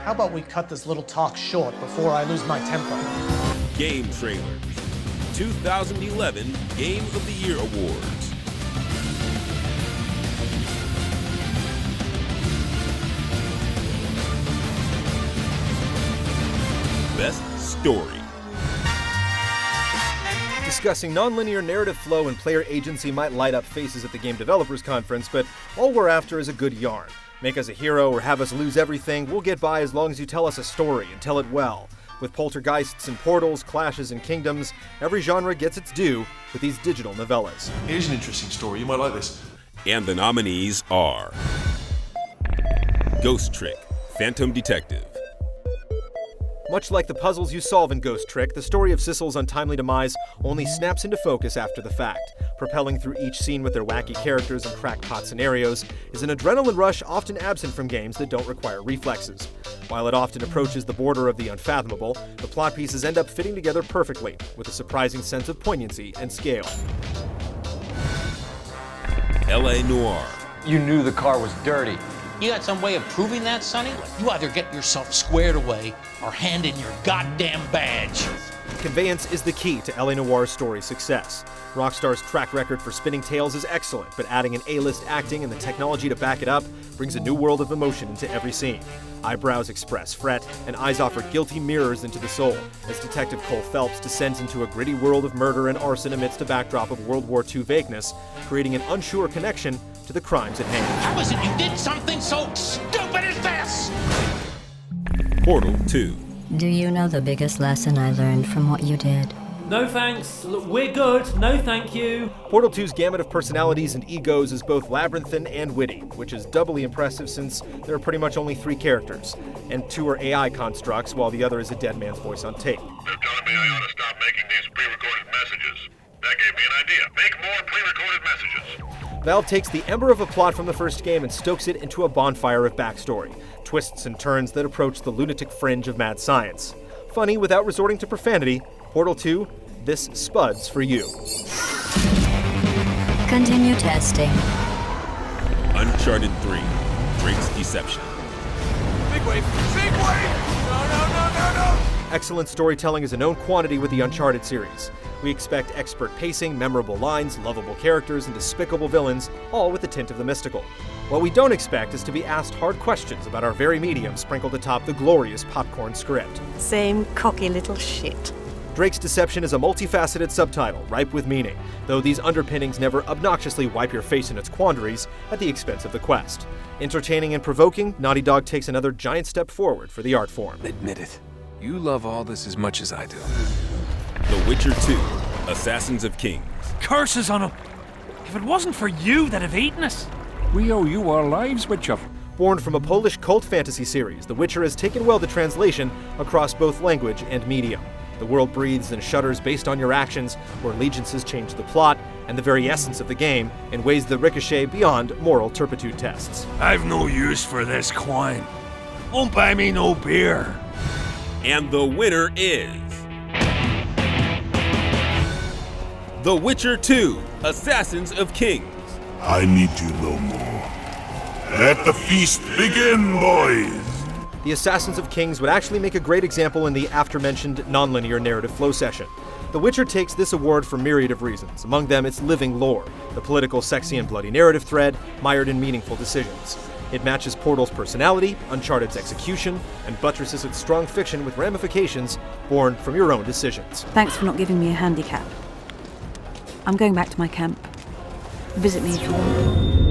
How about we cut this little talk short before I lose my temper? GameTrailers 2011 Game of the Year Awards. Best Story. Discussing non-linear narrative flow and player agency might light up faces at the Game Developers Conference, but all we're after is a good yarn. Make us a hero or have us lose everything, we'll get by as long as you tell us a story and tell it well. With poltergeists and portals, clashes and kingdoms, every genre gets its due with these digital novellas. Here's an interesting story, you might like this. And the nominees are Ghost Trick, Phantom Detective. Much like the puzzles you solve in Ghost Trick, the story of Sissel's untimely demise only snaps into focus after the fact. Propelling through each scene with their wacky characters and crackpot scenarios is an adrenaline rush often absent from games that don't require reflexes. While it often approaches the border of the unfathomable, the plot pieces end up fitting together perfectly, with a surprising sense of poignancy and scale. LA Noire. You knew the car was dirty. You got some way of proving that, Sonny? You either get yourself squared away or hand in your goddamn badge. Conveyance is the key to LA Noire's story's success. Rockstar's track record for spinning tales is excellent, but adding an A-list acting and the technology to back it up brings a new world of emotion into every scene. Eyebrows express fret, and eyes offer guilty mirrors into the soul, as Detective Cole Phelps descends into a gritty world of murder and arson amidst a backdrop of World War II vagueness, creating an unsure connection to the crimes at hand. How is it you did something so stupid as this? Portal 2. Do you know the biggest lesson I learned from what you did? No thanks. Look, we're good. No thank you. Portal 2's gamut of personalities and egos is both labyrinthine and witty, which is doubly impressive since there are pretty much only 3 characters, and 2 are AI constructs while the other is a dead man's voice on tape. They're telling me I ought to stop making these pre-recorded messages. That gave me an idea. Make more pre-recorded messages. Valve takes the ember of a plot from the first game and stokes it into a bonfire of backstory, twists and turns that approach the lunatic fringe of mad science. Funny without resorting to profanity, Portal 2, this spuds for you. Continue testing. Uncharted 3, Drake's Deception. Big wave! Big wave! No! Excellent storytelling is a known quantity with the Uncharted series. We expect expert pacing, memorable lines, lovable characters, and despicable villains, all with a tint of the mystical. What we don't expect is to be asked hard questions about our very medium sprinkled atop the glorious popcorn script. Same cocky little shit. Drake's Deception is a multifaceted subtitle, ripe with meaning, though these underpinnings never obnoxiously wipe your face in its quandaries at the expense of the quest. Entertaining and provoking, Naughty Dog takes another giant step forward for the art form. Admit it. You love all this as much as I do. The Witcher 2, Assassins of Kings. Curses on him! If it wasn't for you, they'd have eaten us. We owe you our lives, Witcher. Born from a Polish cult fantasy series, The Witcher has taken well to translation across both language and medium. The world breathes and shudders based on your actions, where allegiances change the plot and the very essence of the game in ways that ricochet beyond moral turpitude tests. I've no use for this coin. Won't buy me no beer. And the winner is The Witcher 2, Assassins of Kings. I need to know more. Let the feast begin, boys! The Assassins of Kings would actually make a great example in the aforementioned nonlinear narrative flow session. The Witcher takes this award for a myriad of reasons, among them its living lore, the political, sexy, and bloody narrative thread, mired in meaningful decisions. It matches Portal's personality, Uncharted's execution, and buttresses its strong fiction with ramifications born from your own decisions. Thanks for not giving me a handicap. I'm going back to my camp. Visit me if you want.